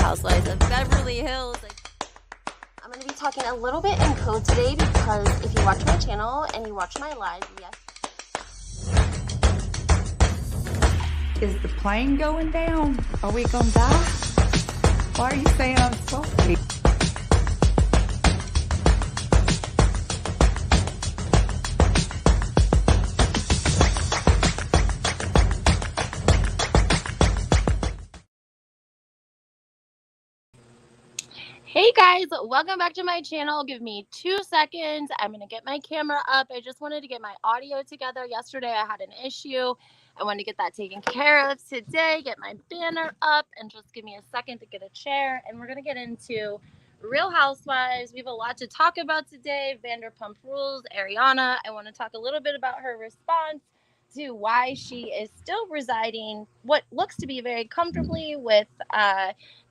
Housewives of Beverly Hills. I'm going to be talking a little bit in code today because if you watch my channel and you watch my live, yes. Is the plane going down? Are we gonna die? Why are you saying I'm salty? Hey guys, welcome back to my channel. Give me 2 seconds. I'm going to get my camera up. I just wanted to get my audio together. Yesterday I had an issue. I wanted to get that taken care of today, get my banner up, and just give me a second to get a chair. And we're going to get into Real Housewives. We have a lot to talk about today. Vanderpump Rules, Ariana. I want to talk a little bit about her response to why she is still residing what looks to be very comfortably with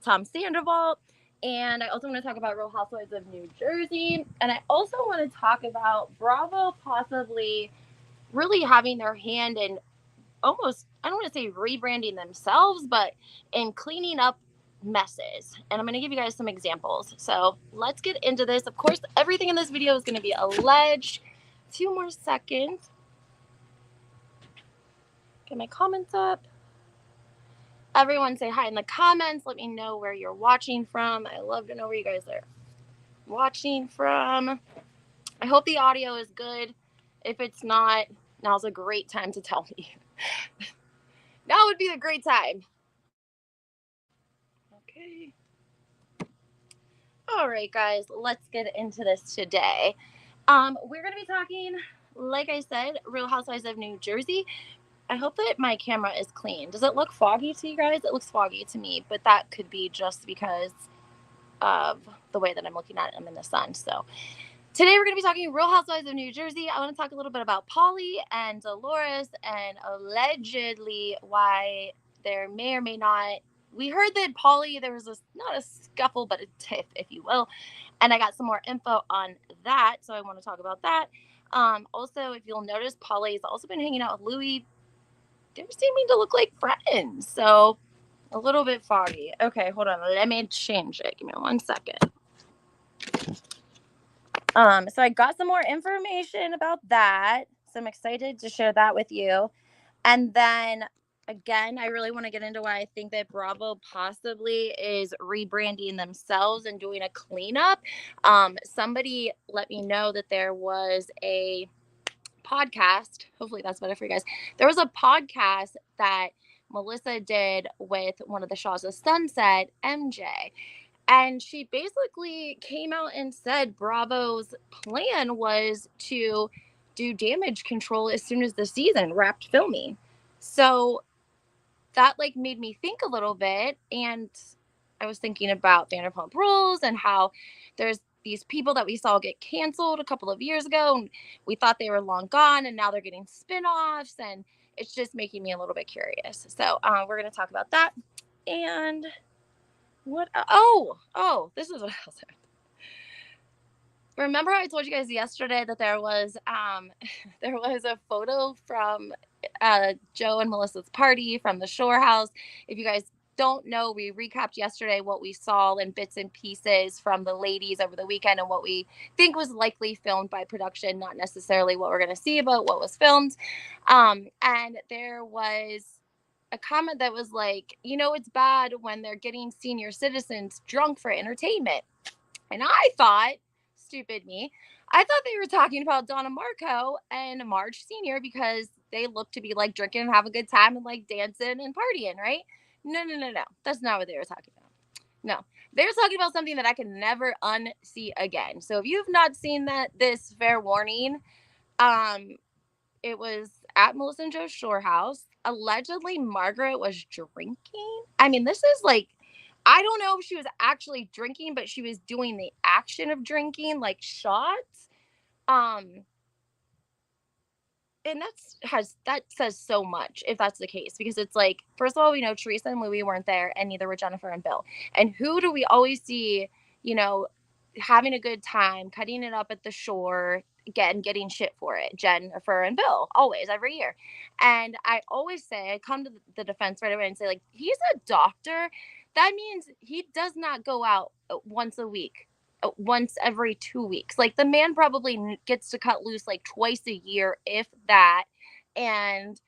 Tom Sandoval. And I also want to talk about Real Housewives of New Jersey. And I also want to talk about Bravo possibly really having their hand in almost, I don't want to say rebranding themselves, but in cleaning up messes. And I'm going to give you guys some examples. So let's get into this. Of course, everything in this video is going to be alleged. 2 more seconds. Get my comments up. Everyone say hi in the comments. Let me know where you're watching from. I love to know where you guys are watching from. I hope the audio is good. If it's not, now's a great time to tell me. Now would be a great time. Okay. All right, guys, let's get into this today. We're going to be talking, like I said, Real Housewives of New Jersey. I hope that my camera is clean. Does it look foggy to you guys? It looks foggy to me, but that could be just because of the way that I'm looking at it. I'm in the sun. So today we're going to be talking Real Housewives of New Jersey. I want to talk a little bit about Paulie and Dolores and allegedly why there may or may not. We heard that Paulie, there was not a scuffle, but a tiff, if you will. And I got some more info on that. So I want to talk about that. Also, if you'll notice, Paulie's also been hanging out with Louis. They're seeming to look like friends. So a little bit foggy. Okay, hold on. Let me change it. Give me 1 second. So I got some more information about that. So I'm excited to share that with you. And then again, I really want to get into why I think that Bravo possibly is rebranding themselves and doing a cleanup. Somebody let me know that there was a podcast, hopefully that's better for you guys. There was a podcast that Melissa did with one of the Shaws of Sunset, MJ, and she basically came out and said Bravo's plan was to do damage control as soon as the season wrapped filming. So that made me think a little bit, and I was thinking about Vanderpump Rules and how there's these people that we saw get canceled a couple of years ago, and we thought they were long gone, and now they're getting spinoffs, and it's just making me a little bit curious. So we're going to talk about that. And what? Oh, this is what I was saying. Remember I told you guys yesterday that there was a photo from Joe and Melissa's party from the Shore House. If you guys don't know, we recapped yesterday what we saw in bits and pieces from the ladies over the weekend and what we think was likely filmed by production, not necessarily what we're going to see, but what was filmed. And there was a comment that was like, it's bad when they're getting senior citizens drunk for entertainment. And I thought, stupid me, I thought they were talking about Donna Marco and Marge Sr. because they look to be drinking and have a good time and dancing and partying, right? No. That's not what they were talking about. No, they were talking about something that I can never unsee again. So if you've not seen this fair warning, it was at Melissa and Joe's Shore House. Allegedly, Margaret was drinking. I mean, this is I don't know if she was actually drinking, but she was doing the action of drinking, shots. And that says so much if that's the case, because it's first of all, we know Teresa and Louis weren't there, and neither were Jennifer and Bill. And who do we always see, having a good time, cutting it up at the shore, getting shit for it? Jennifer and Bill, always, every year. And I always say, I come to the defense right away and say, he's a doctor. that means he does not go out once a week, once every 2 weeks. Like, the man probably gets to cut loose like twice a year, if that. And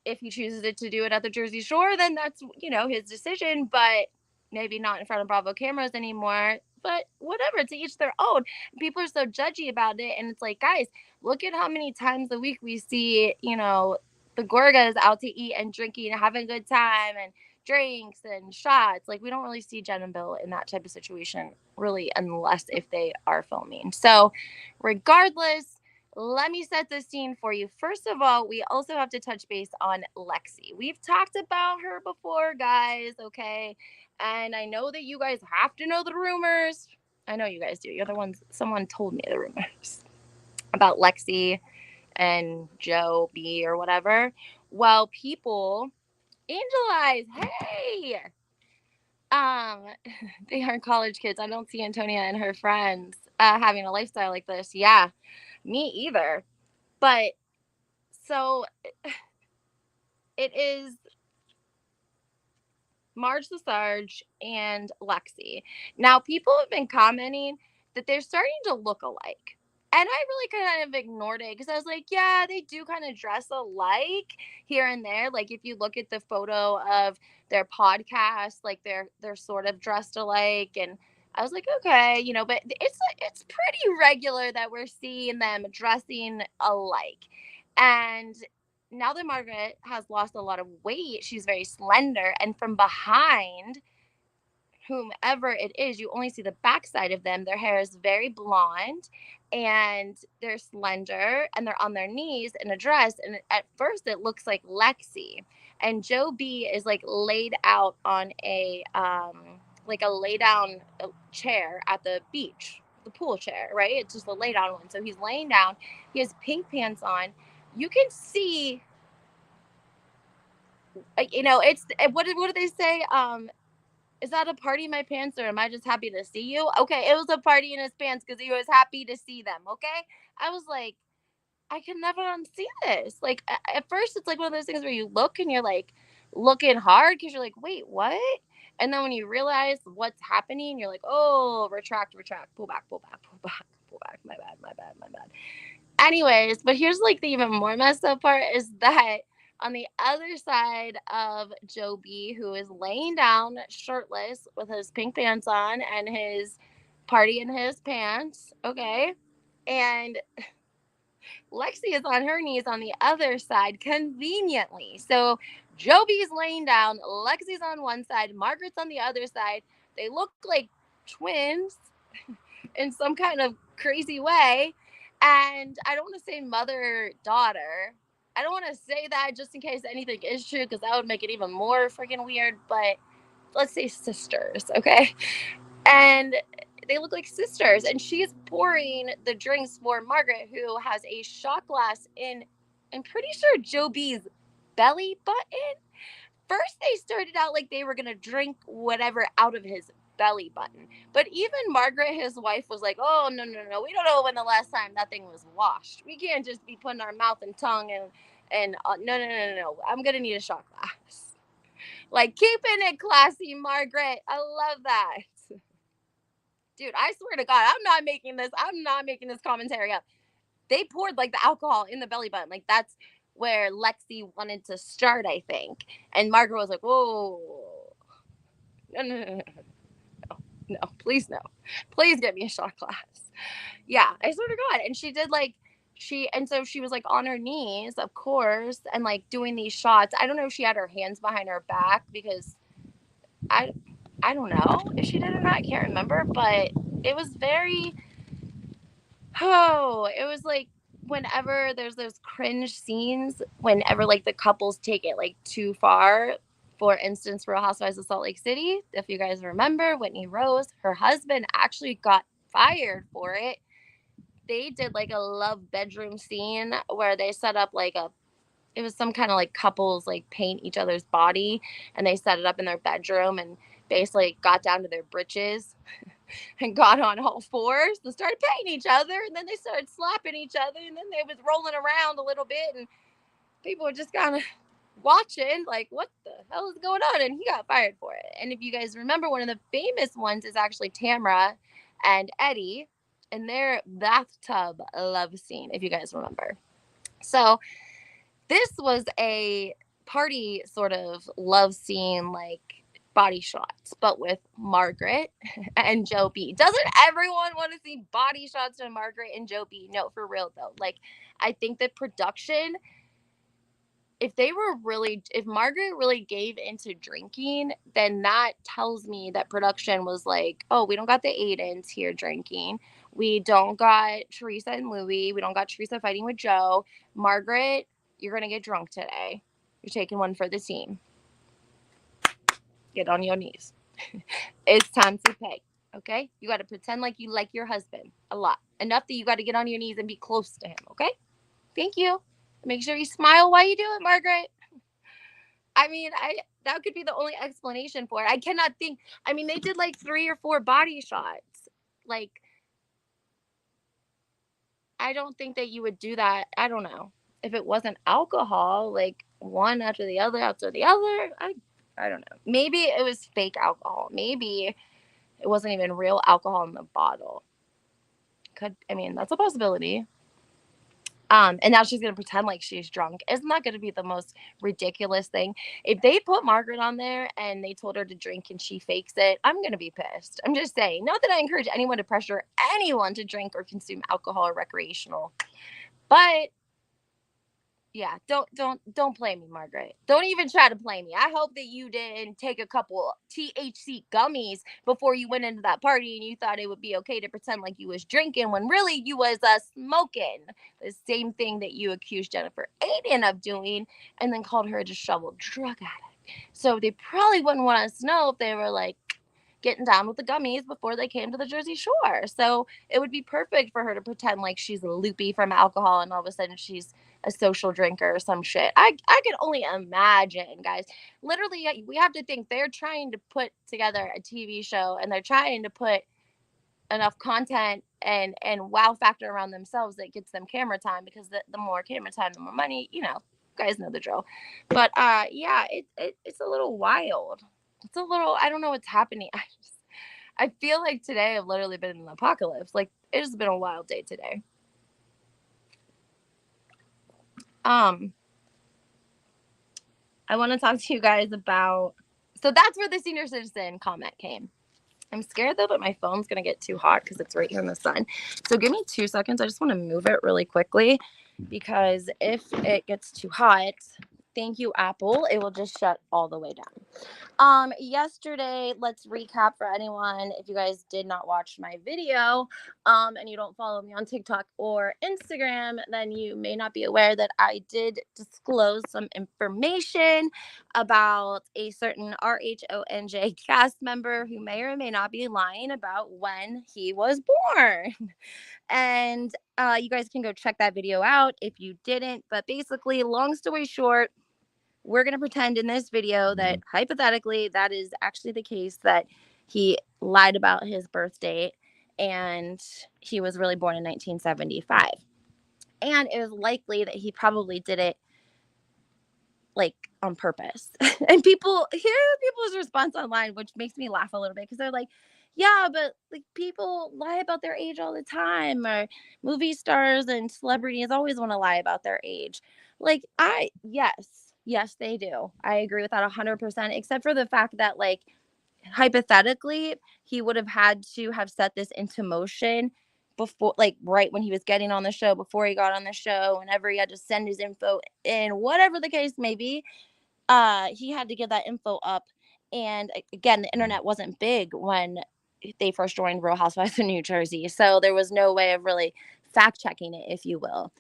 if he chooses to do it at the Jersey Shore, then that's, his decision, but maybe not in front of Bravo cameras anymore. But whatever, to each their own. People are so judgy about it. And it's like, guys, look at how many times a week we see, the gorgas out to eat and drinking and having a good time and drinks and shots. Like, we don't really see Jen and Bill in that type of situation, really, unless if they are filming. So regardless, let me set the scene for you. First of all, we also have to touch base on Lexie. We've talked about her before, guys, okay? And I know that you guys have to know the rumors. I know you guys do. You're the ones, someone told me the rumors about Lexie and Joe B or whatever. Well, people, Angel Eyes, hey! They are college kids. I don't see Antonia and her friends having a lifestyle like this. Yeah, me either. But so it is Marge the Sarge and Lexie. Now, people have been commenting that they're starting to look alike. And I really kind of ignored it because I was like, yeah, they do kind of dress alike here and there. Like, if you look at the photo of their podcast, like they're sort of dressed alike. And I was like, okay, but it's pretty regular that we're seeing them dressing alike. And now that Margaret has lost a lot of weight, she's very slender. And from behind, whomever it is, you only see the backside of them. Their hair is very blonde and they're slender and they're on their knees in a dress. And at first, it looks like Lexie. And Joe B is like laid out on a lay down chair at the beach, the pool chair, right? It's just a lay down one. So he's laying down. He has pink pants on. You can see, it's what do they say? Is that a party in my pants, or am I just happy to see you? Okay, it was a party in his pants because he was happy to see them. Okay, I was like, I can never unsee this. Like, at first, it's like one of those things where you look and you're like looking hard because you're like, wait, what? And then when you realize what's happening, you're like, oh, retract, pull back. My bad. Anyways, but here's like the even more messed up part is that on the other side of Joe B, who is laying down shirtless with his pink pants on and his party in his pants, okay? And Lexie is on her knees on the other side, conveniently. So Joe B's laying down, Lexie's on one side, Margaret's on the other side. They look like twins in some kind of crazy way. And I don't want to say mother-daughter. I don't want to say that just in case anything is true, because that would make it even more freaking weird. But let's say sisters, okay? And they look like sisters. And she's pouring the drinks for Margaret, who has a shot glass in, I'm pretty sure, Joe B's belly button. First, they started out like they were going to drink whatever out of his belly button. But even Margaret, his wife, was like, oh, no. We don't know when the last time that thing was washed. We can't just be putting our mouth and tongue and no. I'm going to need a shot glass. Like, keeping it classy, Margaret. I love that. Dude, I swear to God, I'm not making this commentary up. They poured like the alcohol in the belly button. Like, that's where Lexie wanted to start, I think. And Margaret was like, whoa. No, please no. Please get me a shot glass. Yeah, I swear to God. And she did so she was like on her knees, of course, and like doing these shots. I don't know if she had her hands behind her back because I don't know if she did or not. I can't remember, but it was it was like whenever there's those cringe scenes, whenever like the couples take it like too far. For instance, Real Housewives of Salt Lake City, if you guys remember, Whitney Rose, her husband actually got fired for it. They did like a love bedroom scene where they set up it was some kind of like couples like paint each other's body, and they set it up in their bedroom and basically got down to their britches and got on all fours and started painting each other, and then they started slapping each other, and then they was rolling around a little bit, and people were just kind of watching, like, what the hell is going on? And he got fired for it. And if you guys remember, one of the famous ones is actually Tamra and Eddie and their bathtub love scene, if you guys remember. So this was a party sort of love scene, like body shots, but with Margaret and Joe B. Doesn't everyone want to see body shots of Margaret and Joe B? No, for real though. Like, I think that production, if Margaret really gave into drinking, then that tells me that production was like, oh, we don't got the Aydens here drinking. We don't got Teresa and Louie. We don't got Teresa fighting with Joe. Margaret, you're going to get drunk today. You're taking one for the team. Get on your knees. It's time to pay. Okay? You got to pretend like you like your husband a lot. Enough that you got to get on your knees and be close to him. Okay? Thank you. Make sure you smile while you do it, Margaret. I mean, that could be the only explanation for it. I cannot think. I mean, they did like 3 or 4 body shots. Like, I don't think that you would do that. I don't know. If it wasn't alcohol, like one after the other, I don't know. Maybe it was fake alcohol. Maybe it wasn't even real alcohol in the bottle. That's a possibility. And now she's going to pretend like she's drunk. Isn't that going to be the most ridiculous thing? If they put Margaret on there and they told her to drink and she fakes it, I'm going to be pissed. I'm just saying. Not that I encourage anyone to pressure anyone to drink or consume alcohol or recreational. But yeah, don't play me, Margaret. Don't even try to play me. I hope that you didn't take a couple THC gummies before you went into that party and you thought it would be okay to pretend like you was drinking when really you was smoking. The same thing that you accused Jennifer Ayden of doing and then called her a disheveled drug addict. So they probably wouldn't want us to know if they were like getting down with the gummies before they came to the Jersey Shore. So it would be perfect for her to pretend like she's loopy from alcohol and all of a sudden she's a social drinker or some shit. I can only imagine, guys. Literally, we have to think they're trying to put together a TV show and they're trying to put enough content and wow factor around themselves that gets them camera time, because the more camera time, the more money, you guys know the drill. But yeah, it's a little wild. It's a little, I don't know what's happening. I feel like today I've literally been in an apocalypse. Like, it has been a wild day today. I want to talk to you guys about, so that's where the senior citizen comment came. I'm scared though, but my phone's going to get too hot because it's right here in the sun. So give me 2 seconds. I just want to move it really quickly because if it gets too hot, thank you, Apple, it will just shut all the way down. Yesterday, let's recap for anyone. If you guys did not watch my video, and you don't follow me on TikTok or Instagram, then you may not be aware that I did disclose some information about a certain RHONJ cast member who may or may not be lying about when he was born. And you guys can go check that video out if you didn't. But basically, long story short, we're going to pretend in this video that hypothetically that is actually the case, that he lied about his birth date and he was really born in 1975. And it is likely that he probably did it like on purpose. And people's response online, which makes me laugh a little bit, because they're like, yeah, but like people lie about their age all the time, or movie stars and celebrities always want to lie about their age. Like, yes, they do. I agree with that 100%, except for the fact that, like, hypothetically, he would have had to have set this into motion before, like, right when he was getting on the show, before he got on the show, whenever he had to send his info in, whatever the case may be, he had to get that info up. And again, the internet wasn't big when they first joined Real Housewives of New Jersey, so there was no way of really fact checking it, if you will.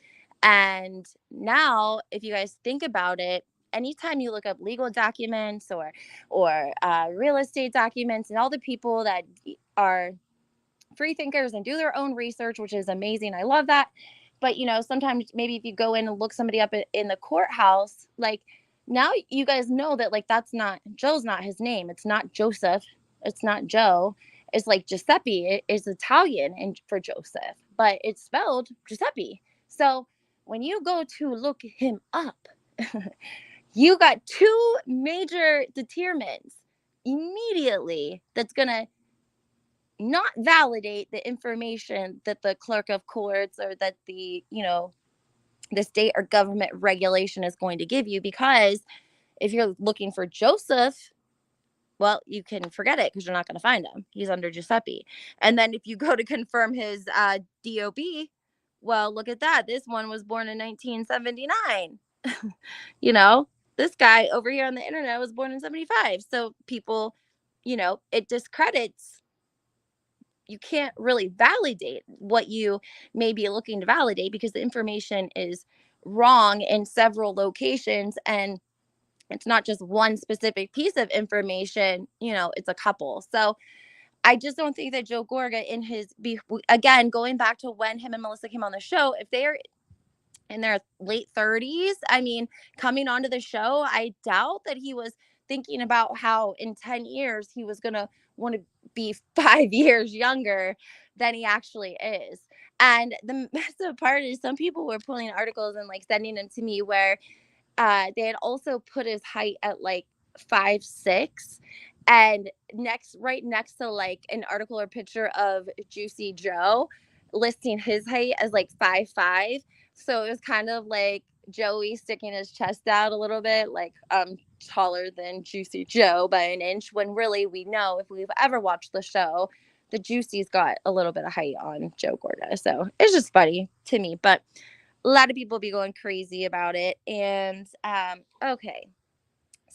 And now, if you guys think about it, anytime you look up legal documents or real estate documents, and all the people that are free thinkers and do their own research, which is amazing, I love that. But sometimes maybe if you go in and look somebody up in the courthouse, like, now you guys know that, like, Joe's not his name. It's not Joseph. It's not Joe. It's like Giuseppe. It's Italian and for Joseph, but it's spelled Giuseppe. So when you go to look him up, you got two major determinants immediately that's going to not validate the information that the clerk of courts or that the, the state or government regulation is going to give you. Because if you're looking for Joseph, well, you can forget it because you're not going to find him. He's under Giuseppe. And then if you go to confirm his DOB, well, look at that. This one was born in 1979. This guy over here on the internet was born in 75. So people, it discredits. You can't really validate what you may be looking to validate because the information is wrong in several locations, and it's not just one specific piece of information, it's a couple. So I just don't think that Joe Gorga again, going back to when him and Melissa came on the show, if they're in their late 30s, I mean, coming onto the show, I doubt that he was thinking about how in 10 years he was going to want to be 5 years younger than he actually is. And the messed up part is some people were pulling articles and sending them to me where they had also put his height at 5'6", and right next to an article or picture of Juicy Joe listing his height as 5'5". So it was kind of like Joey sticking his chest out a little bit, I'm taller than Juicy Joe by an inch, when really we know, if we've ever watched the show, the Juicy's got a little bit of height on Joe Gorga. So it's just funny to me, but a lot of people be going crazy about it. And okay,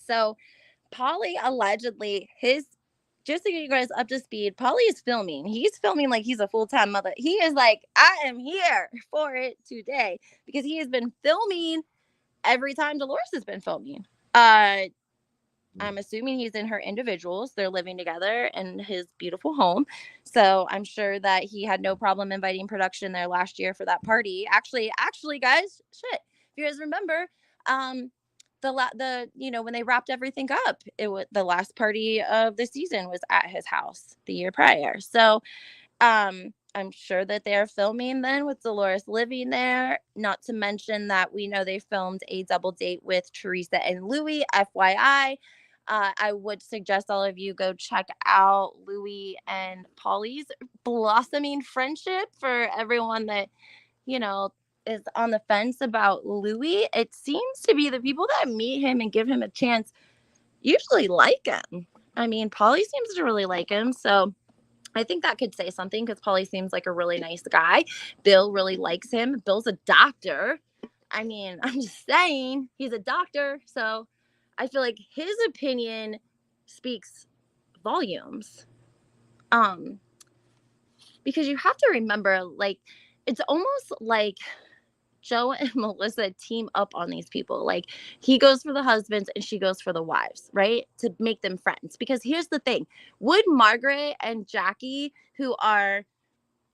so Pauly allegedly, just to get you guys up to speed, Pauly is filming. He's filming like he's a full-time mother. He is like, I am here for it today, because he has been filming every time Dolores has been filming. I'm assuming he's in her individuals. They're living together in his beautiful home. So I'm sure that he had no problem inviting production there last year for that party. Actually, guys, shit. If you guys remember, when they wrapped everything up, it was the last party of the season was at his house the year prior. So I'm sure that they're filming then with Dolores living there. Not to mention that we know they filmed a double date with Teresa and Louis, FYI. I would suggest all of you go check out Louis and Pauly's blossoming friendship. For everyone that, is on the fence about Louis, it seems to be the people that meet him and give him a chance usually like him. I mean, Pauly seems to really like him. So I think that could say something, because Pauly seems like a really nice guy. Bill really likes him. Bill's a doctor. I mean, I'm just saying, he's a doctor. So I feel like his opinion speaks volumes. Because you have to remember, it's almost like Joe and Melissa team up on these people. He goes for the husbands and she goes for the wives, right? To make them friends. Because here's the thing. Would Margaret and Jackie, who are,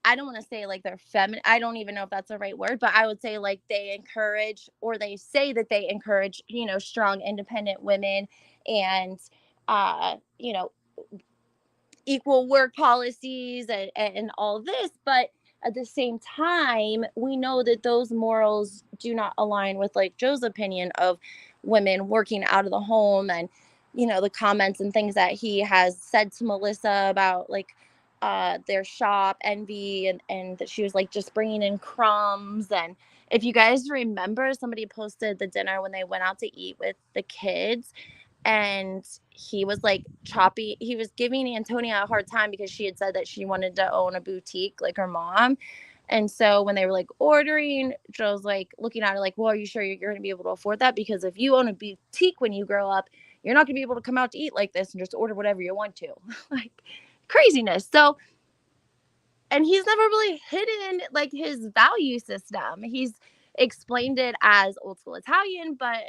I don't want to say they're feminine, I don't even know if that's the right word, but I would say they encourage, or they say that they encourage, strong, independent women and, equal work policies and all this. But at the same time, we know that those morals do not align with Joe's opinion of women working out of the home, and the comments and things that he has said to Melissa about their shop envy, and that she was just bringing in crumbs. And if you guys remember, somebody posted the dinner when they went out to eat with the kids, and he was choppy. He was giving Antonia a hard time because she had said that she wanted to own a boutique like her mom. And so when they were ordering, Joe's looking at her well, are you sure you're going to be able to afford that? Because if you own a boutique when you grow up, you're not going to be able to come out to eat like this and just order whatever you want to. Craziness. So, and he's never really hidden his value system. He's explained it as old school Italian, but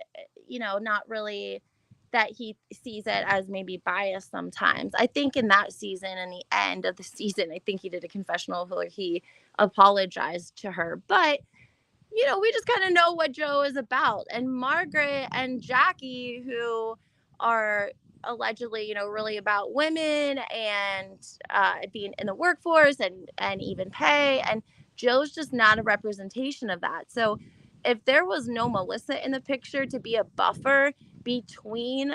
not really that he sees it as maybe biased sometimes. I think in that season, in the end of the season, I think he did a confessional where he apologized to her. But, we just kind of know what Joe is about. And Margaret and Jackie, who are allegedly, really about women and being in the workforce and even pay. And Joe's just not a representation of that. So if there was no Melissa in the picture to be a buffer, between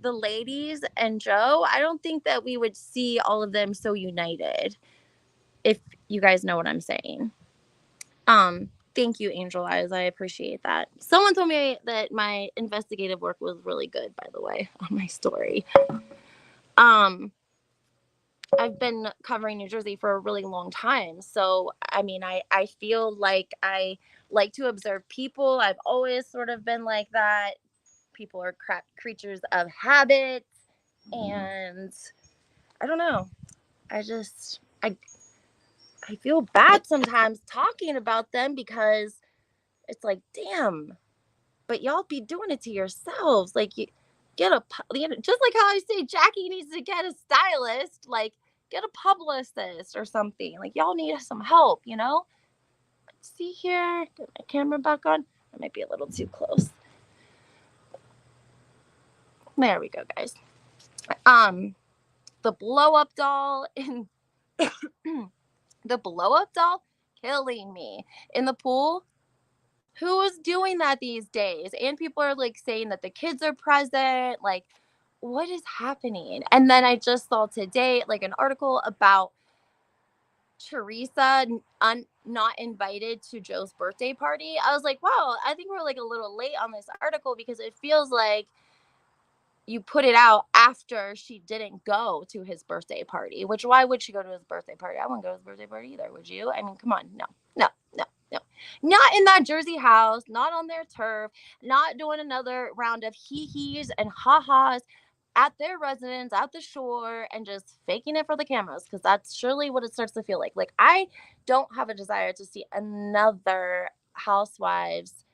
the ladies and Joe, I don't think that we would see all of them so united, if you guys know what I'm saying. Thank you, Angel Eyes. I appreciate that. Someone told me that my investigative work was really good, by the way, on my story. I've been covering New Jersey for a really long time. So, I mean, I feel like I like to observe people. I've always sort of been like that. People are creatures of habit. And I don't know. I just, I feel bad sometimes talking about them because it's like, damn, but y'all be doing it to yourselves. Like, you get a, just like how I say Jackie needs to get a stylist, like, get a publicist or something. Like, y'all need some help, you know? Let's see here. Get my camera back on. That might be a little too close. There we go, guys. The blow up doll in the blow up doll killing me in the pool. Who is doing that these days? And people are like saying that the kids are present. Like, what is happening? And then I just saw today like an article about Teresa not invited to Joe's birthday party. I was like, wow, I think we're like a little late on this article because it feels like you put it out after she didn't go to his birthday party, which why would she go to his birthday party? I wouldn't go to his birthday party either. Would you? I mean, come on. No. Not in that Jersey house, not on their turf, not doing another round of hee-hees and ha-has at their residence, at the shore, and just faking it for the cameras, because that's surely what it starts to feel like. Like, I don't have a desire to see another Housewives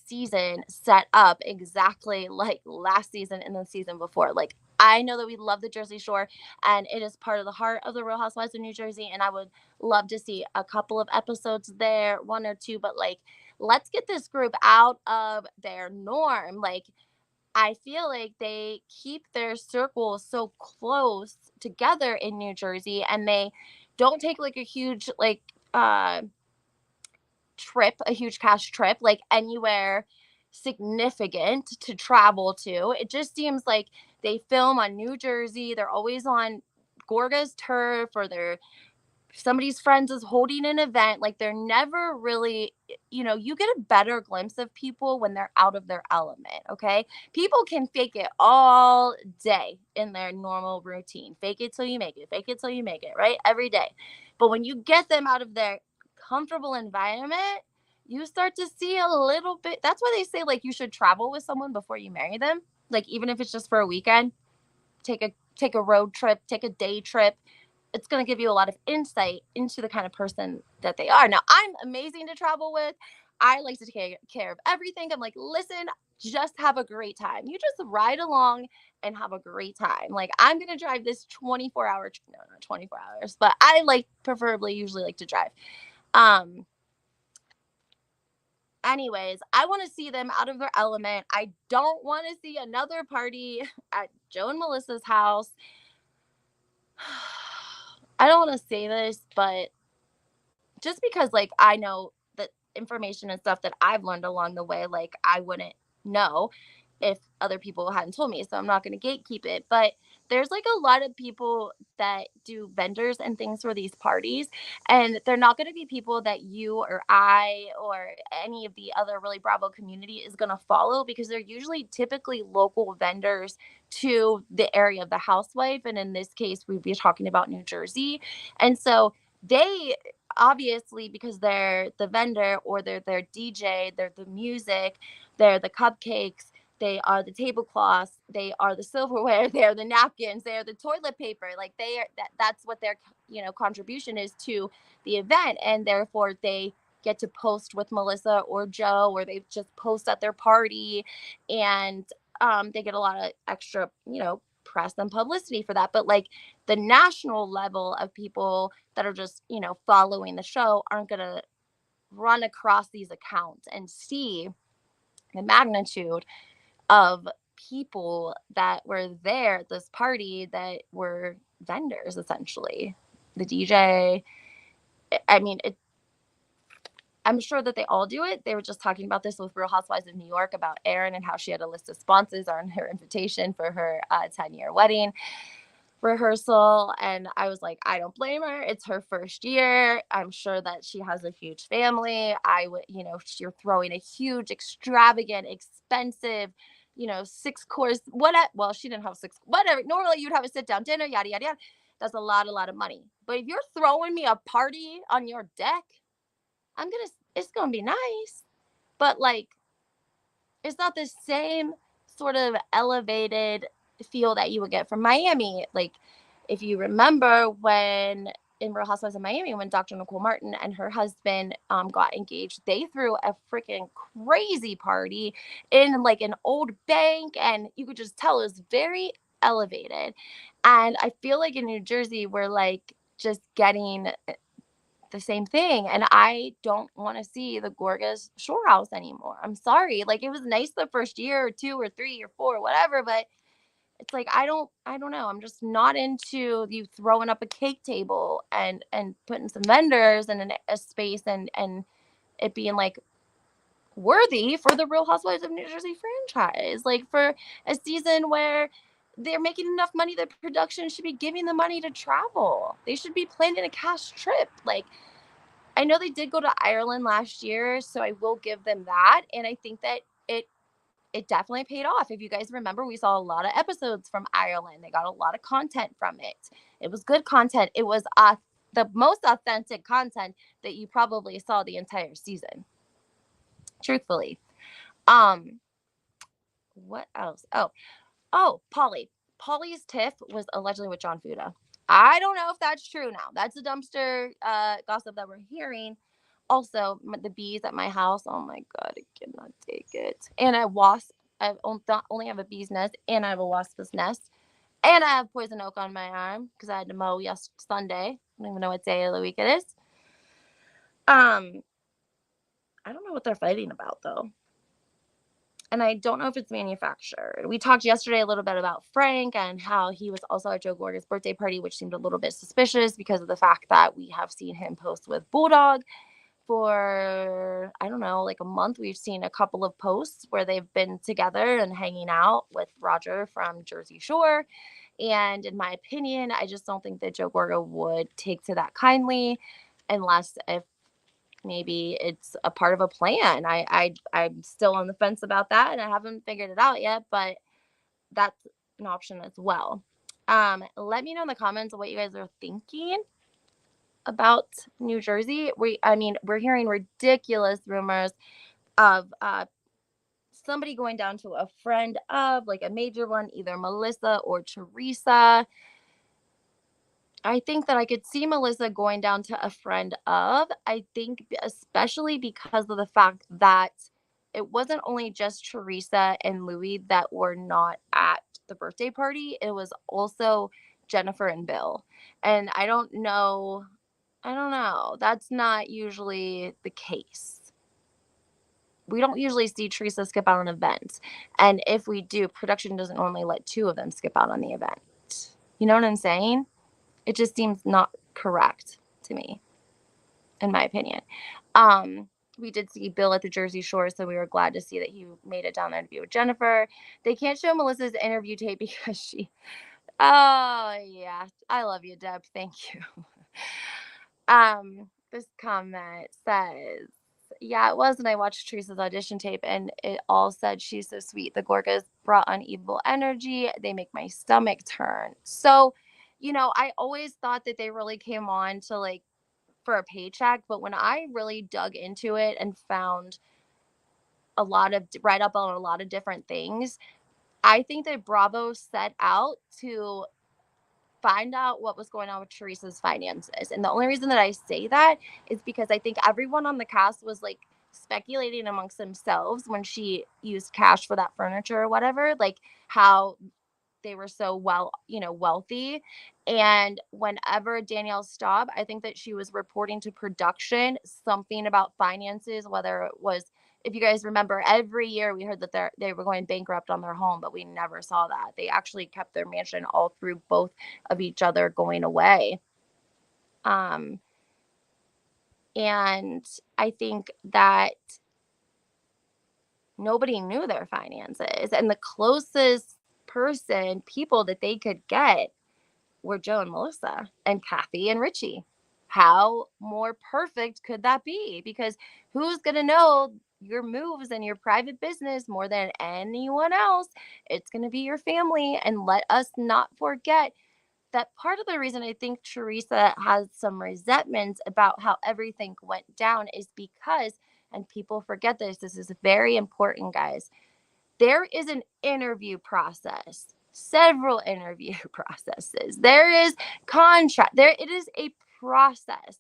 season set up exactly like last season and the season before. Like, I know that we love the Jersey Shore and it is part of the heart of the Real Housewives of New Jersey, and I would love to see a couple of episodes there, one or two, but like, let's get this group out of their norm. Like, I feel like they keep their circle so close together in New Jersey, and they don't take like a huge trip, a huge cash trip, like anywhere significant to travel to. It just seems like they film on New Jersey. They're always on Gorga's turf, or they're somebody's friends is holding an event. Like, they're never really, you get a better glimpse of people when they're out of their element. Okay, people can fake it all day in their normal routine. Fake it till you make it, fake it till you make it, right? Every day. But when you get them out of their comfortable environment, you start to see a little bit. That's why they say like you should travel with someone before you marry them. Like, even if it's just for a weekend, take a road trip, take a day trip. It's going to give you a lot of insight into the kind of person that they are. Now, I'm amazing to travel with. I like to take care of everything. I'm like, listen, just have a great time. You just ride along and have a great time. Like, I'm going to drive this 24-hour, no, not 24 hours, but I preferably usually like to drive. Anyways, I want to see them out of their element. I don't want to see another party at Joe and Melissa's house. I don't want to say this, but just because like I know that information and stuff that I've learned along the way, like I wouldn't know if other people hadn't told me. So I'm not going to gatekeep it. But there's like a lot of people that do vendors and things for these parties. And they're not going to be people that you or I or any of the other really Bravo community is going to follow, because they're usually typically local vendors to the area of the housewife. And in this case, we'd be talking about New Jersey. And so they obviously, because they're the vendor or they're their DJ, they're the music, they're the cupcakes, they are the tablecloths, they are the silverware, they're the napkins, they're the toilet paper. Like, they are that's what their contribution is to the event, and therefore they get to post with Melissa or Joe, or they just post at their party, and they get a lot of extra press and publicity for that. But like, the national level of people that are just following the show aren't gonna run across these accounts and see the magnitude of people that were there at this party that were vendors, essentially. The DJ, I mean, I'm sure that they all do it. They were just talking about this with Real Housewives of New York about Erin and how she had a list of sponsors on her invitation for her 10-year wedding rehearsal. And I was like, I don't blame her. It's her first year. I'm sure that she has a huge family. I would, you're throwing a huge, extravagant, expensive, 6-course, well, she didn't have 6, whatever. Normally you'd have a sit down dinner, yada, yada, yada. That's a lot of money. But if you're throwing me a party on your deck, it's gonna be nice, but like, it's not the same sort of elevated feel that you would get from Miami. Like, if you remember when in Real Housewives of Miami, when Dr. Nicole Martin and her husband got engaged, they threw a freaking crazy party in like an old bank, and you could just tell it was very elevated. And I feel like in New Jersey, we're like just getting the same thing, and I don't want to see the Gorga's shore house anymore. I'm sorry. Like, it was nice the first year or 2 or 3 or 4 whatever, but it's like I don't know. I'm just not into you throwing up a cake table and putting some vendors and a space and it being like worthy for the Real Housewives of New Jersey franchise. Like, for a season where they're making enough money, the production should be giving the money to travel. They should be planning a cash trip. Like, I know they did go to Ireland last year, so I will give them that. And I think that it definitely paid off. If you guys remember, we saw a lot of episodes from Ireland. They got a lot of content from it. It was good content. It was the most authentic content that you probably saw the entire season. Truthfully. What else? Oh, Polly's tiff was allegedly with John Fuda. I don't know if that's true now. That's a dumpster gossip that we're hearing. Also, the bees at my house. Oh my God, I cannot take it. And a wasp. I only have a bee's nest, and I have a wasp's nest. And I have poison oak on my arm because I had to mow Sunday. I don't even know what day of the week it is. I don't know what they're fighting about, though. And I don't know if it's manufactured. We talked yesterday a little bit about Frank and how he was also at Joe Gorga's birthday party, which seemed a little bit suspicious because of the fact that we have seen him post with Bulldog for, I don't know, like a month. We've seen a couple of posts where they've been together and hanging out with Roger from Jersey Shore. And in my opinion, I just don't think that Joe Gorga would take to that kindly unless if maybe it's a part of a plan. I'm still on the fence about that, and I haven't figured it out yet, but that's an option as well. Let me know in the comments what you guys are thinking about New Jersey. We're hearing ridiculous rumors of somebody going down to a friend of, like a major one, either Melissa or Teresa. I think that I could see Melissa going down to a friend of. I think especially because of the fact that it wasn't only just Teresa and Louis that were not at the birthday party. It was also Jennifer and Bill. And I don't know. That's not usually the case. We don't usually see Teresa skip out on events. And if we do, production doesn't normally let 2 of them skip out on the event. You know what I'm saying? It just seems not correct to me, in my opinion. We did see Bill at the Jersey Shore, so we were glad to see that he made it down there to be with Jennifer. They can't show Melissa's interview tape because oh yeah, I love you, Deb. Thank you. This comment says, yeah, it was, and I watched Teresa's audition tape, and it all said she's so sweet. The Gorgas brought on evil energy. They make my stomach turn. So, I always thought that they really came on to like for a paycheck, but when I really dug into it and found read up on a lot of different things, I think that Bravo set out to find out what was going on with Teresa's finances. And the only reason that I say that is because I think everyone on the cast was like speculating amongst themselves when she used cash for that furniture or whatever, like how they were so wealthy. And whenever Danielle stopped, I think that she was reporting to production something about finances, whether it was, if you guys remember, every year we heard that they were going bankrupt on their home, but we never saw that. They actually kept their mansion all through both of each other going away. And I think that nobody knew their finances. And the closest people that they could get were Joe and Melissa and Kathy and Richie. How more perfect could that be? Because who's going to know your moves and your private business more than anyone else? It's going to be your family. And let us not forget that part of the reason I think Teresa has some resentments about how everything went down is because, and people forget this is very important, guys. There is an interview process, several interview processes. There is contract. It is a process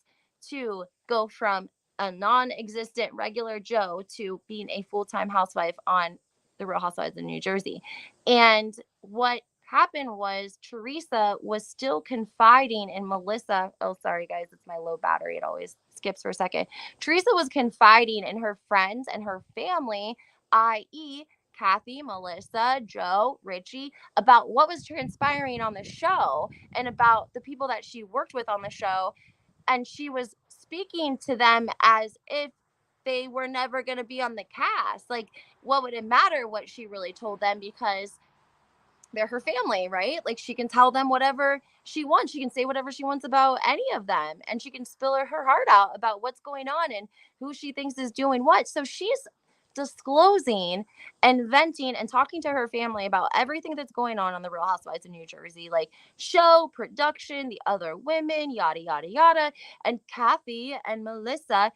to go from a non-existent regular Joe to being a full-time housewife on the Real Housewives of New Jersey. And what happened was Teresa was still confiding in Melissa. Oh, sorry, guys. It's my low battery. It always skips for a second. Teresa was confiding in her friends and her family, i.e., Kathy, Melissa, Joe, Richie, about what was transpiring on the show and about the people that she worked with on the show. And she was speaking to them as if they were never going to be on the cast. Like, what would it matter what she really told them? Because they're her family, right? Like, she can tell them whatever she wants. She can say whatever she wants about any of them. And she can spill her heart out about what's going on and who she thinks is doing what. So she's disclosing and venting and talking to her family about everything that's going on the Real Housewives of New Jersey, like show, production, the other women, yada, yada, yada. And Kathy and Melissa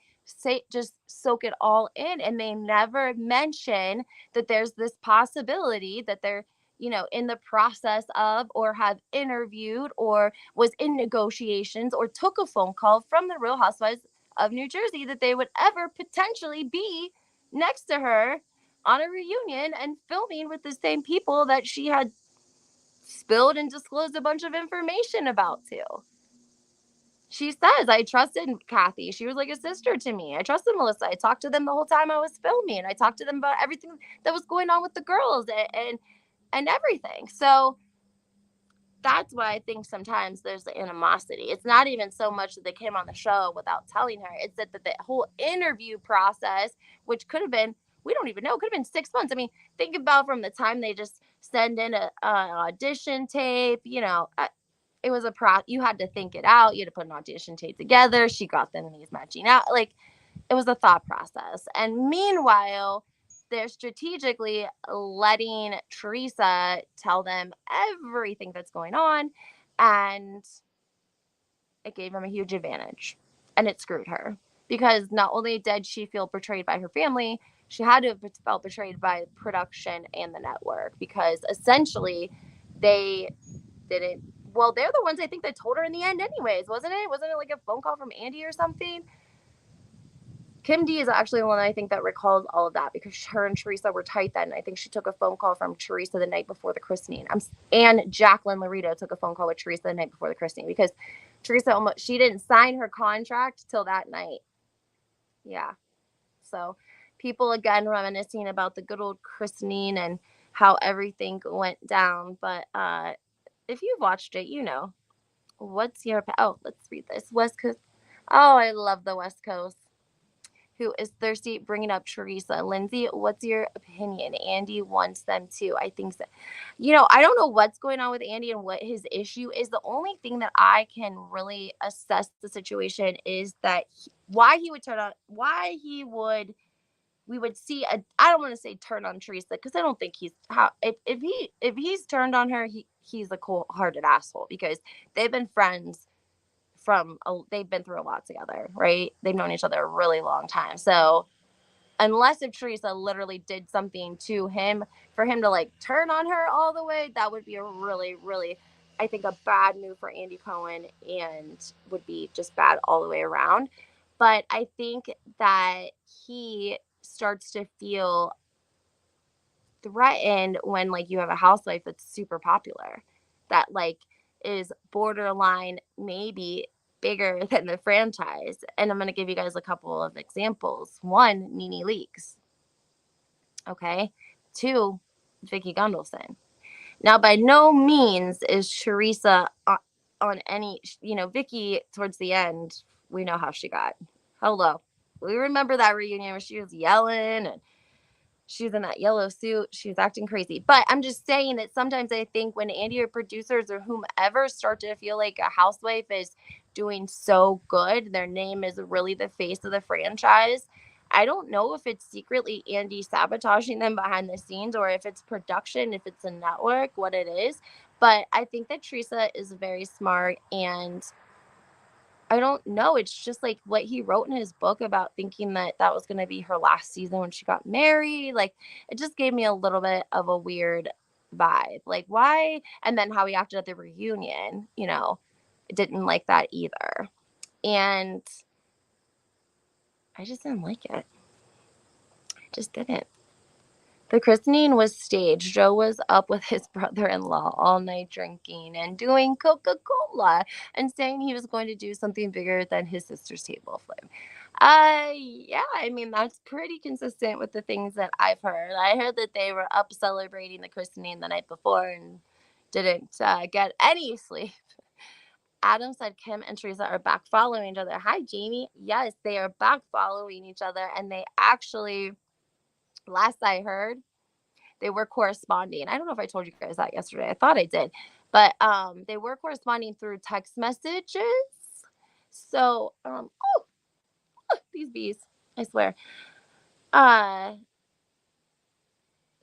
just soak it all in. And they never mention that there's this possibility that they're in the process of, or have interviewed, or was in negotiations, or took a phone call from the Real Housewives of New Jersey that they would ever potentially be next to her on a reunion and filming with the same people that she had spilled and disclosed a bunch of information about too. She says, I trusted Kathy. She was like a sister to me. I trusted Melissa. I talked to them the whole time I was filming. I talked to them about everything that was going on with the girls and everything. So that's why I think sometimes there's the animosity. It's not even so much that they came on the show without telling her. It's that the whole interview process, which could have been, we don't even know, could have been 6 months. I mean, think about from the time they just send in an audition tape, it was you had to think it out. You had to put an audition tape together. She got them these matching out. Like, it was a thought process. And meanwhile, they're strategically letting Teresa tell them everything that's going on. And it gave them a huge advantage. And it screwed her. Because not only did she feel betrayed by her family, she had to have felt betrayed by production and the network. Because essentially, they didn't. Well, they're the ones I think that told her in the end anyways, wasn't it? Wasn't it like a phone call from Andy or something? Kim D is actually the one I think that recalls all of that, because her and Teresa were tight then. I think she took a phone call from Teresa the night before the christening. And Jacqueline Laredo took a phone call with Teresa the night before the christening, because Teresa she didn't sign her contract till that night. Yeah. So people again reminiscing about the good old christening and how everything went down. But if you've watched it, what's your let's read this. West Coast. Oh, I love the West Coast. Who is thirsty bringing up Teresa. Lindsay, what's your opinion? Andy wants them too. I think so. I don't know what's going on with Andy and what his issue is. The only thing that I can really assess the situation is that we would see I don't want to say turn on Teresa, because I don't think if he's turned on her, he's a cold-hearted asshole, because they've been friends they've been through a lot together, right? They've known each other a really long time. So unless if Teresa literally did something to him for him to like turn on her all the way, that would be a really, really, I think, a bad move for Andy Cohen, and would be just bad all the way around. But I think that he starts to feel threatened when like you have a housewife that's super popular, that like is borderline maybe bigger than the franchise. And I'm going to give you guys a couple of examples. One, Nene Leakes. Okay. Two, Vicky Gunvalson. Now, by no means is Teresa on any, Vicky towards the end, we know how she got Hello. We remember that reunion where she was yelling and she was in that yellow suit. She was acting crazy. But I'm just saying that sometimes I think when Andy or producers or whomever start to feel like a housewife is doing so good, their name is really the face of the franchise. I don't know if it's secretly Andy sabotaging them behind the scenes or if it's production, if it's a network, what it is. But I think that Teresa is very smart, and I don't know. It's just like what he wrote in his book about thinking that that was going to be her last season when she got married. Like, it just gave me a little bit of a weird vibe. Like, why? And then how he acted at the reunion, didn't like that either. And I just didn't like it. I just didn't. The christening was staged. Joe was up with his brother-in-law all night drinking and doing Coca-Cola and saying he was going to do something bigger than his sister's table flip. Yeah, I mean, that's pretty consistent with the things that I've heard. I heard that they were up celebrating the christening the night before and didn't get any sleep. Adam said Kim and Teresa are back following each other. Hi, Jamie. Yes, they are back following each other, and they actually, last I heard, they were corresponding. I don't know if I told you guys that yesterday. I thought I did. But they were corresponding through text messages. So, these bees, I swear.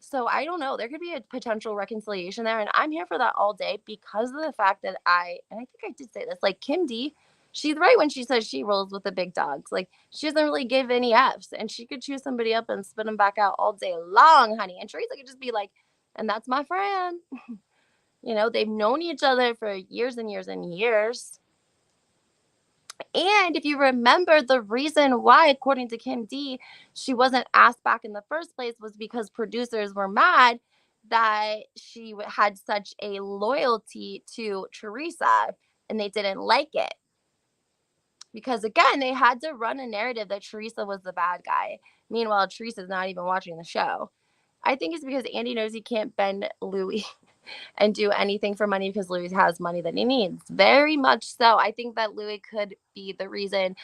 So I don't know. There could be a potential reconciliation there. And I'm here for that all day because of the fact that and I think I did say this, like Kim D, she's right when she says she rolls with the big dogs. Like, she doesn't really give any F's, and she could chew somebody up and spit them back out all day long, honey. And Teresa could just be like, and that's my friend. They've known each other for years and years and years. And if you remember, the reason why, according to Kim D, she wasn't asked back in the first place was because producers were mad that she had such a loyalty to Teresa, and they didn't like it. Because again, they had to run a narrative that Teresa was the bad guy. Meanwhile, Teresa's not even watching the show. I think it's because Andy knows he can't bend Louis and do anything for money because Louis has money that he needs. Very much so. I think that Louis could be the reason,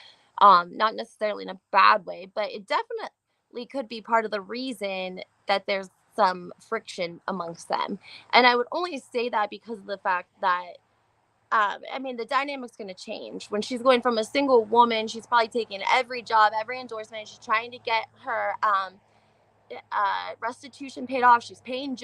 not necessarily in a bad way, but it definitely could be part of the reason that there's some friction amongst them. And I would only say that because of the fact that the dynamic's going to change. When she's going from a single woman, she's probably taking every job, every endorsement. She's trying to get her restitution paid off. She's paying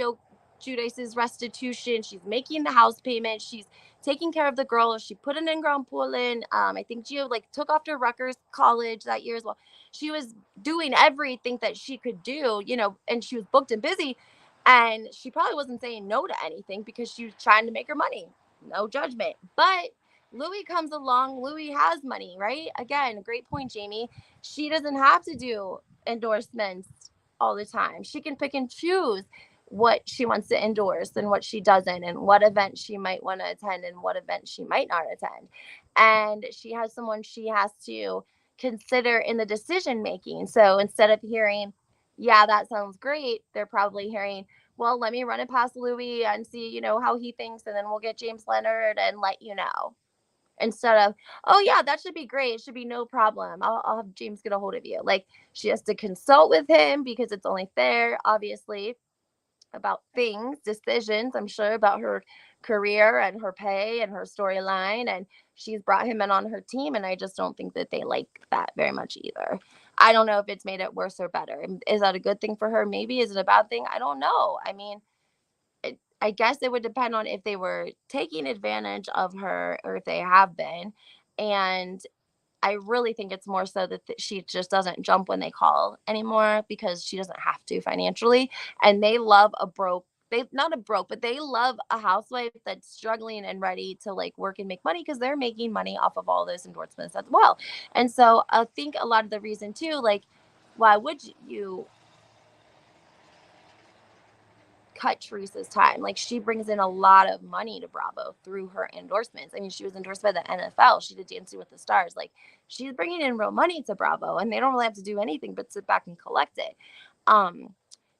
Giudice's restitution. She's making the house payment. She's taking care of the girl. She put an in-ground pool in. I think Gio took off to Rutgers College that year as well. She was doing everything that she could do, and she was booked and busy. And she probably wasn't saying no to anything because she was trying to make her money. No judgment. But Louis comes along. Louis has money, right? Again, great point, Jamie. She doesn't have to do endorsements all the time. She can pick and choose what she wants to endorse and what she doesn't, and what event she might want to attend and what event she might not attend. And she has someone she has to consider in the decision making. So instead of hearing, yeah, that sounds great, they're probably hearing, well, let me run it past Louis and see, how he thinks, and then we'll get James Leonard and let you know. Instead of, oh yeah, that should be great. It should be no problem. I'll have James get a hold of you. Like, she has to consult with him because it's only fair, obviously, about things, decisions, I'm sure, about her career and her pay and her storyline. And she's brought him in on her team. And I just don't think that they like that very much either. I don't know if it's made it worse or better. Is that a good thing for her? Maybe. Is it a bad thing? I don't know. I mean, I guess it would depend on if they were taking advantage of her or if they have been. And I really think it's more so that she just doesn't jump when they call anymore because she doesn't have to financially. And they love but they love a housewife that's struggling and ready to work and make money because they're making money off of all those endorsements as well. And so I think a lot of the reason too, why would you cut Teresa's time? She brings in a lot of money to Bravo through her endorsements. I mean, she was endorsed by the NFL. She did Dancing with the Stars. She's bringing in real money to Bravo, and they don't really have to do anything but sit back and collect it.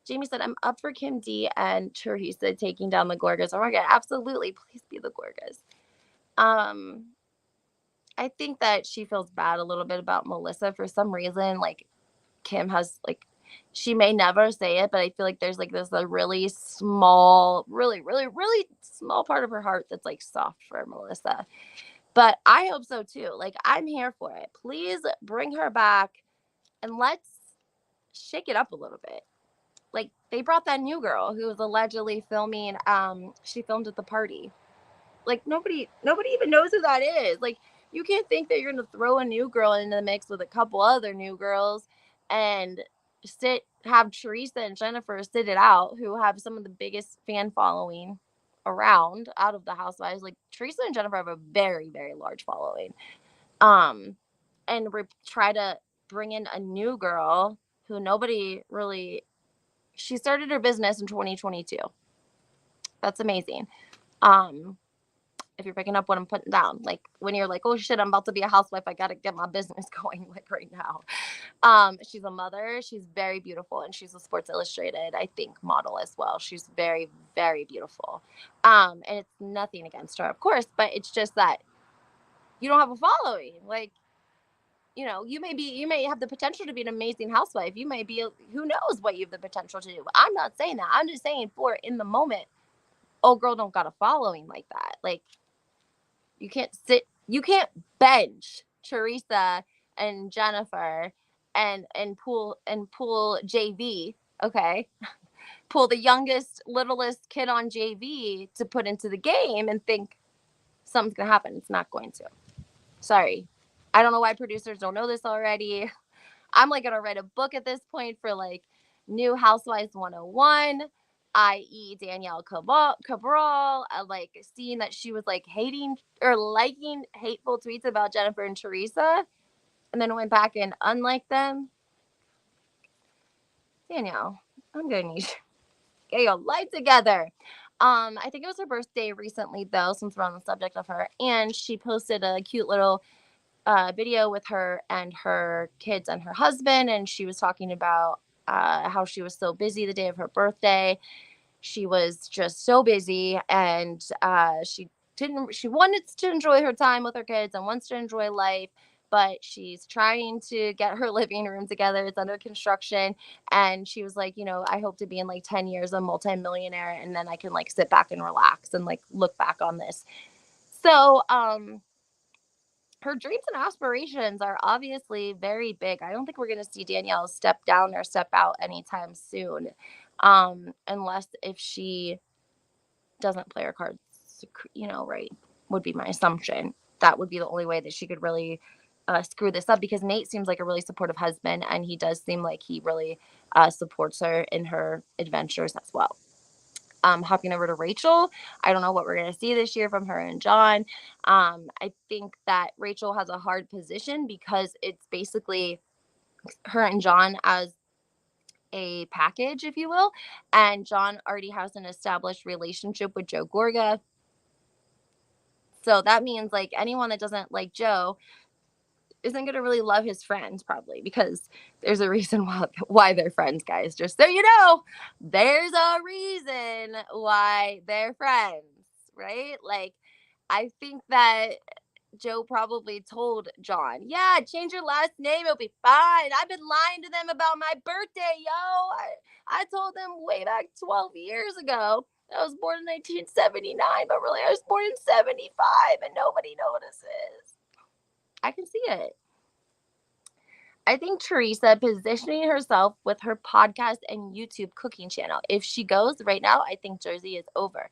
Jamie said, I'm up for Kim D and Teresa taking down the Gorgas. Oh my God, absolutely. Please be the Gorgas. I think that she feels bad a little bit about Melissa for some reason. Like, Kim has, like, she may never say it, but I feel like there's like this a really small, really, really, really small part of her heart that's like soft for Melissa. But I hope so too. Like, I'm here for it. Please bring her back and let's shake it up a little bit. Like, they brought that new girl who was allegedly filming, she filmed at the party. Like, nobody even knows who that is. Like, you can't think that you're gonna throw a new girl into the mix with a couple other new girls and have Teresa and Jennifer sit it out, who have some of the biggest fan following around out of the housewives. Like, Teresa and Jennifer have a very, very large following. And try to bring in a new girl who nobody really. She started her business in 2022. That's amazing. If you're picking up what I'm putting down, like when you're like, oh shit, I'm about to be a housewife, I gotta get my business going like right now. She's a mother, she's very beautiful, and she's a Sports Illustrated, I think, model as well. She's very, very beautiful. And it's nothing against her, of course, but it's just that you don't have a following. Like, you know, you may have the potential to be an amazing housewife. You may be, who knows what you have the potential to do. I'm not saying that. I'm just saying, for in the moment, oh girl don't got a following like that. Like, you can't bench Teresa and Jennifer and pull JV, okay? Pull the youngest, littlest kid on JV to put into the game and think something's gonna happen. It's not going to. Sorry. I don't know why producers don't know this already. I'm like gonna write a book at this point for like new Housewives 101, i.e. Danielle Cabral, like seeing that she was like hating or liking hateful tweets about Jennifer and Teresa, and then went back and unliked them. Danielle, I'm gonna need you to get your life together. I think it was her birthday recently though, since we're on the subject of her, and she posted a cute little video with her and her kids and her husband, and she was talking about how she was so busy the day of her birthday. She was just so busy, and she wanted to enjoy her time with her kids and wants to enjoy life, but she's trying to get her living room together. It's under construction, and she was like, you know, I hope to be in like 10 years a multimillionaire, and then I can like sit back and relax and like look back on this. So her dreams and aspirations are obviously very big. I don't think we're going to see Danielle step down or step out anytime soon, unless if she doesn't play her cards, you know, right, would be my assumption. That would be the only way that she could really screw this up, because Nate seems like a really supportive husband, and he does seem like he really supports her in her adventures as well. Hopping over to Rachel, I don't know what we're going to see this year from her and John. I think that Rachel has a hard position because it's basically her and John as a package, if you will. And John already has an established relationship with Joe Gorga. So that means like anyone that doesn't like Joe isn't going to really love his friends, probably, because there's a reason why they're friends, guys. Just so you know, there's a reason why they're friends, right? Like, I think that Joe probably told John, yeah, change your last name, it'll be fine. I've been lying to them about my birthday, yo. I told them way back 12 years ago I was born in 1979, but really I was born in 75 and nobody notices. I can see it. I think Teresa positioning herself with her podcast and YouTube cooking channel. If she goes right now, I think Jersey is over.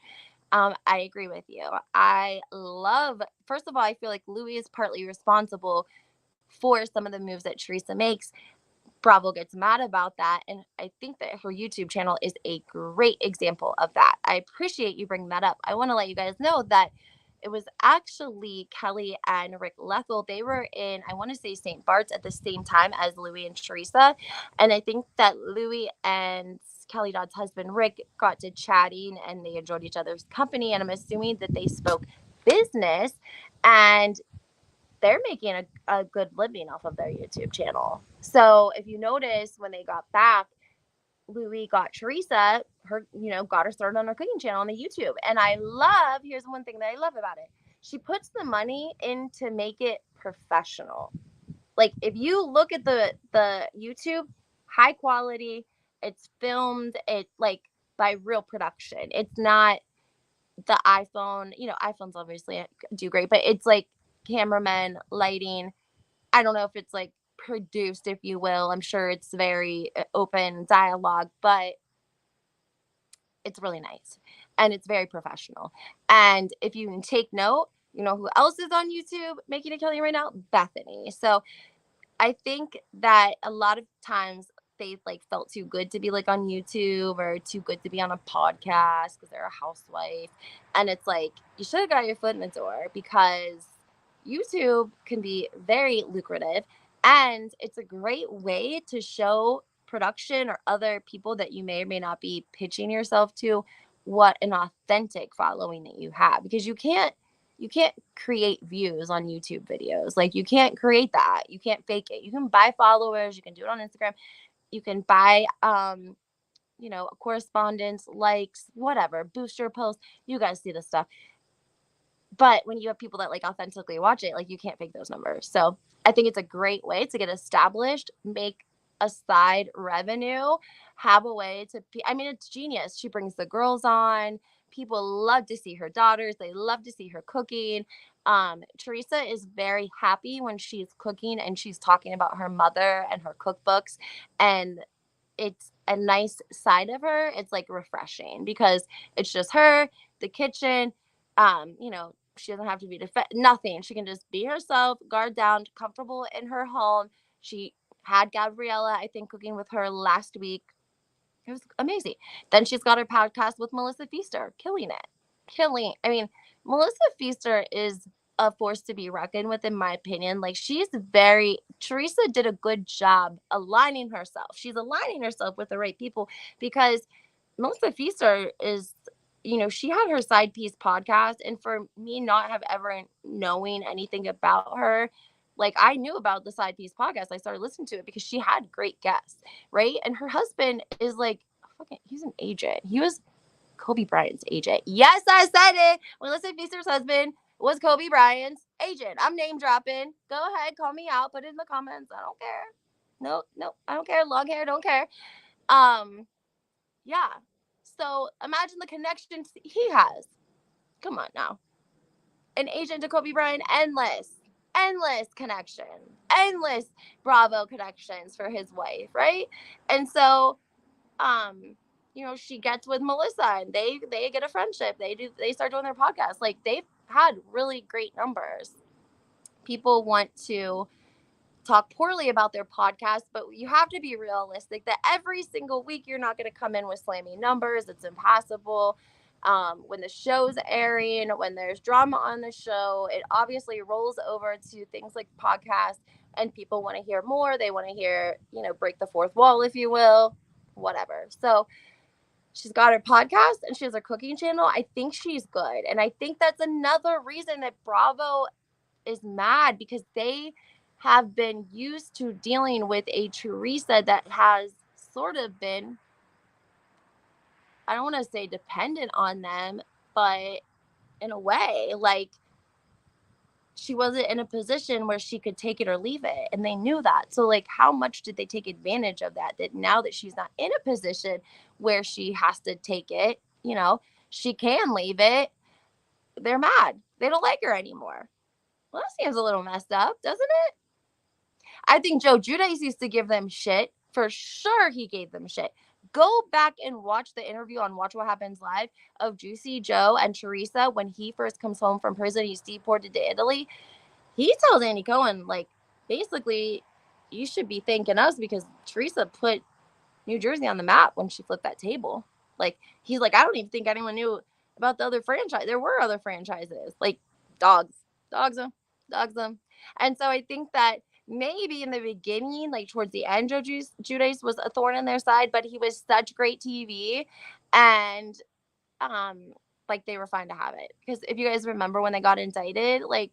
I agree with you. First of all, I feel like Louis is partly responsible for some of the moves that Teresa makes. Bravo gets mad about that. And I think that her YouTube channel is a great example of that. I appreciate you bringing that up. I want to let you guys know that it was actually Kelly and Rick Lethel. They were in, I want to say, St. Bart's at the same time as Louis and Teresa. And I think that Louis and Kelly Dodd's husband, Rick, got to chatting and they enjoyed each other's company. And I'm assuming that they spoke business, and they're making a good living off of their YouTube channel. So if you notice, when they got back, Louis got Teresa, got her started on her cooking channel on the YouTube. And here's one thing that I love about it. She puts the money in to make it professional. Like, if you look at the YouTube, high quality, it's filmed, it like by real production. It's not the iPhone. iPhones obviously do great, but it's like cameramen, lighting. I don't know if it's like produced, if you will. I'm sure it's very open dialogue, but it's really nice and it's very professional. And if you can take note, you know who else is on YouTube making a killing right now? Bethany. So I think that a lot of times they like felt too good to be like on YouTube or too good to be on a podcast because they're a housewife. And it's like, you should have got your foot in the door, because YouTube can be very lucrative and it's a great way to show production or other people that you may or may not be pitching yourself to what an authentic following that you have, because you can't create views on YouTube videos. Like, you can't create that. You can't fake it. You can buy followers. You can do it on Instagram. You can buy, correspondence, likes, whatever, boost your post. You guys see this stuff. But when you have people that like authentically watch it, like, you can't fake those numbers. So I think it's a great way to get established, make a side revenue, have a way to, it's genius. She brings the girls on. People love to see her daughters. They love to see her cooking. Teresa is very happy when she's cooking and she's talking about her mother and her cookbooks. And it's a nice side of her. It's like refreshing because it's just her, the kitchen. She doesn't have to be nothing. She can just be herself, guard down, comfortable in her home. She had Gabriella, I think, cooking with her last week. It was amazing. Then she's got her podcast with Melissa Feaster, killing it. Melissa Feaster is a force to be reckoned with, in my opinion. Like, Teresa did a good job aligning herself. She's aligning herself with the right people, because Melissa Feaster is, she had her Side Piece podcast. And for me not have ever knowing anything about her, like, I knew about the Side Piece podcast. I started listening to it because she had great guests, right? And her husband is like, he's an agent. He was Kobe Bryant's agent. Yes, I said it. Melissa Feaster's husband was Kobe Bryant's agent. I'm name dropping. Go ahead, call me out. Put it in the comments. I don't care. No, I don't care. Long hair, don't care. Yeah. So imagine the connections he has. Come on now. An agent to Kobe Bryant, endless connection, endless Bravo connections for his wife, right? And so, she gets with Melissa and they get a friendship. They start doing their podcast. Like, they've had really great numbers. People want to talk poorly about their podcast, but you have to be realistic that every single week you're not going to come in with slamming numbers. It's impossible. When the show's airing, when there's drama on the show, it obviously rolls over to things like podcasts, and people want to hear more. They want to hear, break the fourth wall, if you will, whatever. So she's got her podcast and she has her cooking channel. I think she's good. And I think that's another reason that Bravo is mad, because they have been used to dealing with a Teresa that has sort of been, I don't want to say dependent on them, but in a way, like, she wasn't in a position where she could take it or leave it. And they knew that. So, like, how much did they take advantage of that? That now that she's not in a position where she has to take it, she can leave it. They're mad. They don't like her anymore. Well, that seems a little messed up, doesn't it? I think Giudice used to give them shit. For sure he gave them shit. Go back and watch the interview on Watch What Happens Live of Juicy Joe and Teresa when he first comes home from prison. He's deported to Italy. He tells Andy Cohen, like, basically, you should be thanking us because Teresa put New Jersey on the map when she flipped that table. Like, he's like, I don't even think anyone knew about the other franchise. There were other franchises, like dogs them. And so I think that maybe in the beginning, like towards the end, Giudice was a thorn in their side, but he was such great TV, and like, they were fine to have it. Because if you guys remember when they got indicted, like,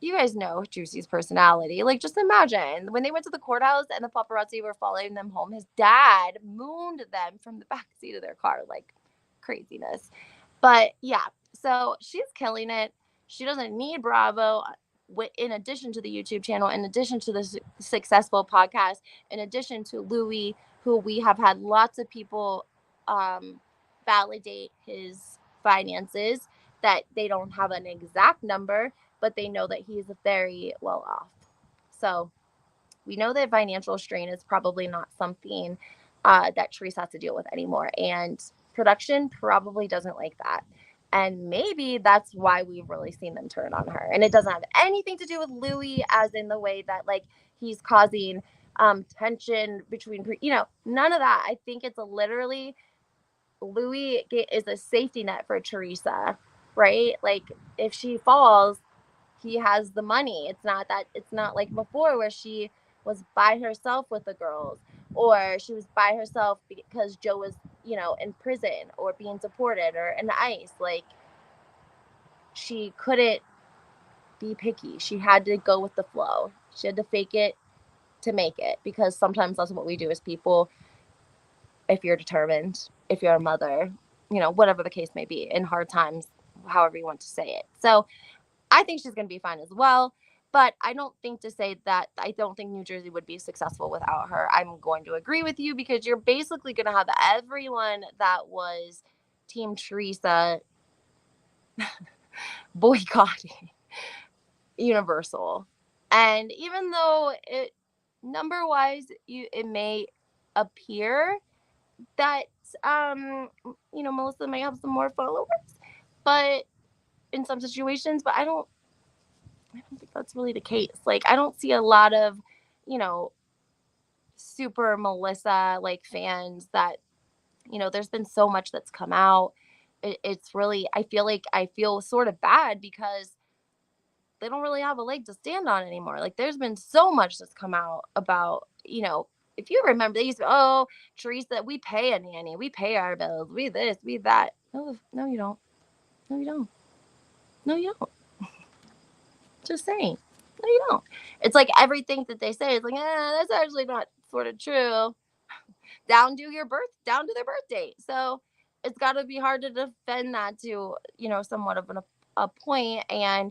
you guys know Juicy's personality. Like, just imagine when they went to the courthouse and the paparazzi were following them home, his dad mooned them from the backseat of their car. Like, craziness. But yeah, so she's killing it. She doesn't need Bravo. in addition to the YouTube channel, in addition to the successful podcast, in addition to Louis, who we have had lots of people validate his finances, that they don't have an exact number, but they know that he's very well off. So we know that financial strain is probably not something that Teresa has to deal with anymore. And production probably doesn't like that. And maybe that's why we've really seen them turn on her. And it doesn't have anything to do with Louis, as in the way that like he's causing tension between, none of that. I think it's literally Louis is a safety net for Teresa, right? Like if she falls, he has the money. It's not like before where she was by herself with the girls, or she was by herself because Joe was, in prison or being deported or in ICE. Like she couldn't be picky. She had to go with the flow. She had to fake it to make it, because sometimes that's what we do as people. If you're determined, if you're a mother, whatever the case may be, in hard times, however you want to say it. So I think she's going to be fine as well. But I don't think to say that I don't think New Jersey would be successful without her. I'm going to agree with you, because you're basically going to have everyone that was Team Teresa boycotting Universal. And even though it number wise, it may appear that Melissa may have some more followers, but in some situations, but I don't think that's really the case. Like I don't see a lot of, super Melissa like fans that, there's been so much that's come out. It's really, I feel sort of bad, because they don't really have a leg to stand on anymore. Like there's been so much that's come out about, if you remember, they used to, oh, Teresa, we pay a nanny, we pay our bills, we this, we that. No, you don't. No, you don't. No, you don't. Just saying. No, you don't. It's like everything that they say is like, that's actually not sort of true. Down to their birth date. So it's got to be hard to defend that to, somewhat of a point. And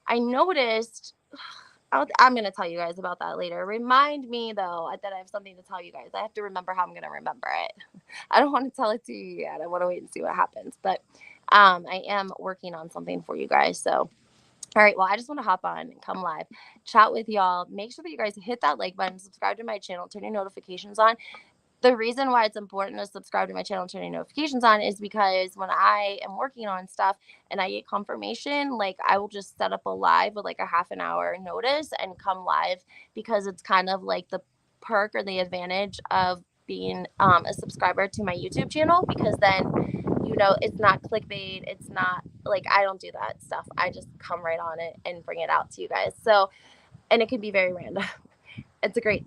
I noticed, I'm going to tell you guys about that later. Remind me, though, that I have something to tell you guys. I have to remember how I'm going to remember it. I don't want to tell it to you yet. I want to wait and see what happens. But I am working on something for you guys. So, all right. Well, I just want to hop on and come live, chat with y'all. Make sure that you guys hit that like button, subscribe to my channel, turn your notifications on. The reason why it's important to subscribe to my channel and turn your notifications on is because when I am working on stuff and I get confirmation, like I will just set up a live with like a half an hour notice and come live, because it's kind of like the perk or the advantage of being a subscriber to my YouTube channel, because then, it's not clickbait. It's not like, I don't do that stuff. I just come right on it and bring it out to you guys. So, and it can be very random. It's a great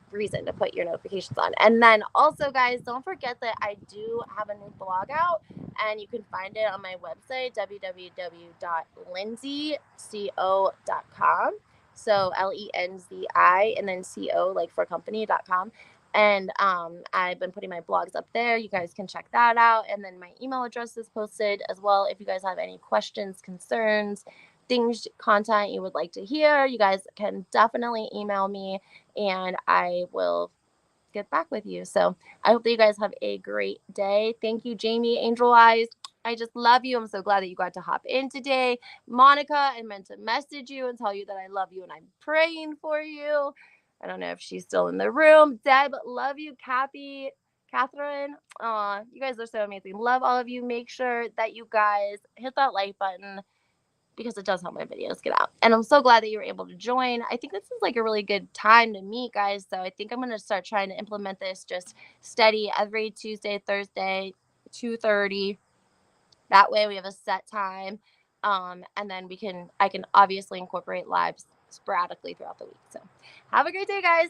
reason to put your notifications on. And then also, guys, don't forget that I do have a new blog out, and you can find it on my website, www.lenzi.co.com. So LENZI and then CO, like for company.com. And I've been putting my blogs up there. You guys can check that out. And then my email address is posted as well. If you guys have any questions, concerns, things, content you would like to hear, you guys can definitely email me and I will get back with you. So I hope that you guys have a great day. Thank you, Jamie, Angel Eyes. I just love you. I'm so glad that you got to hop in today. Monica, I meant to message you and tell you that I love you and I'm praying for you. I don't know if she's still in the room. Deb, love you. Kathy, Catherine, you guys are so amazing. Love all of you. Make sure that you guys hit that like button, because it does help my videos get out. And I'm so glad that you were able to join. I think this is like a really good time to meet, guys. So I think I'm going to start trying to implement this just steady every Tuesday, Thursday, 2:30. That way we have a set time. And then I can obviously incorporate lives sporadically throughout the week. So have a great day, guys.